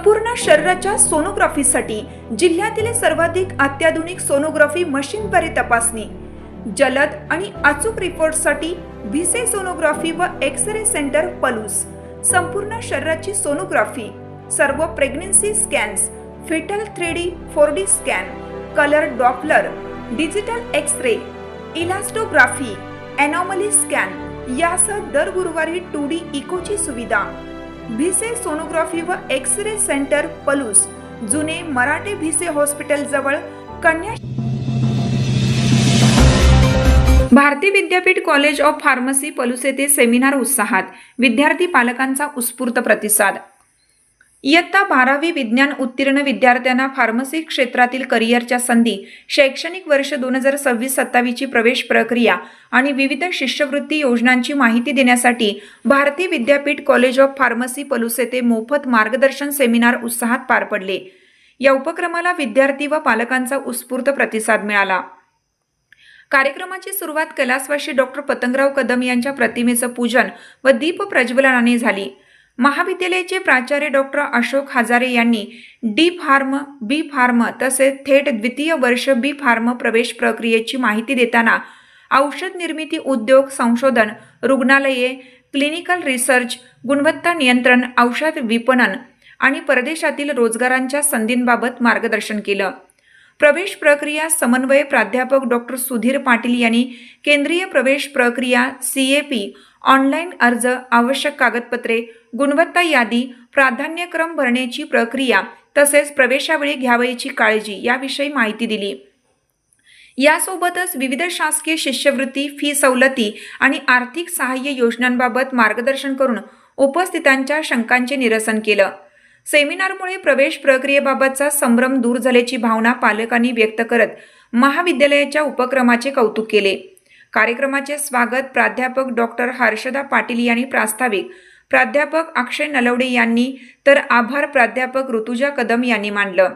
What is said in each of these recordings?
संपूर्ण शरीराच्या सोनोग्राफीसाठी जिल्ह्यातील सर्वाधिक अत्याधुनिक सोनोग्राफी मशीनद्वारे तपासणी, जलद आणि अचूक रिपोर्टसाठी भिसे सोनोग्राफी व एक्स-रे सेंटर पलूस, संपूर्ण शरीराची सोनोग्राफी, सर्व pregnancy scans, fetal 3D 4D scan, colour Doppler, digital x-ray, elastography, anomaly scan यासह दर गुरुवारी 2D इकोची सुविधा. भिसे सोनोग्राफी व एक्स-रे सेंटर पलूस, जुने मराठे भिसे हॉस्पिटल जवळ, कन्या. Bharati Vidyapeeth college of pharmacy Palus येथे सेमिनार उत्साहात, विद्यार्थी पालकांचा उत्स्फूर्त प्रतिसाद. इयत्ता 12वी विज्ञान उत्तीर्ण विद्यार्थ्यांना फार्मसी क्षेत्रातील करिअरच्या संधी, शैक्षणिक वर्ष 2026-27 प्रवेश प्रक्रिया आणि विविध शिष्यवृत्ती योजनांची माहिती देण्यासाठी Bharati Vidyapeeth college of pharmacy Palus येथे मोफत मार्गदर्शन सेमिनार उत्साहात पार पडले. या उपक्रमाला विद्यार्थी व पालकांचा उत्स्फूर्त प्रतिसाद मिळाला. कार्यक्रमाची सुरुवात कैलासवासी डॉक्टर पतंगराव कदम यांच्या प्रतिमेचं पूजन व दीप प्रज्वलनाने झाली. महाविद्यालयाचे प्राचार्य डॉक्टर अशोक हजारे यांनी डी फार्म, बी फार्म तसेच थेट द्वितीय वर्ष बी फार्म प्रवेश प्रक्रियेची माहिती देताना औषध निर्मिती उद्योग, संशोधन, रुग्णालये, क्लिनिकल रिसर्च, गुणवत्ता नियंत्रण, औषध विपणन आणि परदेशातील रोजगारांच्या संधींबाबत मार्गदर्शन केलं. प्रवेश प्रक्रिया समन्वय प्राध्यापक डॉक्टर सुधीर पाटील यांनी केंद्रीय प्रवेश प्रक्रिया CAP, ऑनलाईन अर्ज, आवश्यक कागदपत्रे, गुणवत्ता यादी, प्राधान्यक्रम भरण्याची प्रक्रिया तसेच प्रवेशावेळी घ्यावयाची काळजी याविषयी माहिती दिली. यासोबतच विविध शासकीय शिष्यवृत्ती, फी सवलती आणि आर्थिक सहाय्य योजनांबाबत मार्गदर्शन करून उपस्थितांच्या शंकांचे निरसन केलं. सेमिनारमुळे प्रवेश प्रक्रियेबाबतचा संभ्रम दूर झाल्याची भावना पालकांनी व्यक्त करत महाविद्यालयाच्या उपक्रमाचे कौतुक केले. कार्यक्रमाचे स्वागत प्राध्यापक डॉक्टर हर्षदा पाटील यांनी प्रास्ताविक, प्राध्यापक अक्षय नलवडे यांनी तर आभार प्राध्यापक ऋतुजा कदम यांनी मानलं.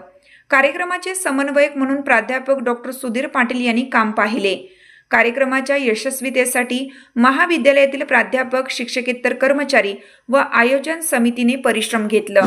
कार्यक्रमाचे समन्वयक म्हणून प्राध्यापक डॉक्टर सुधीर पाटील यांनी काम पाहिले. कार्यक्रमाच्या यशस्वीतेसाठी महाविद्यालयातील प्राध्यापक, शिक्षकेतर कर्मचारी व आयोजन समितीने परिश्रम घेतलं.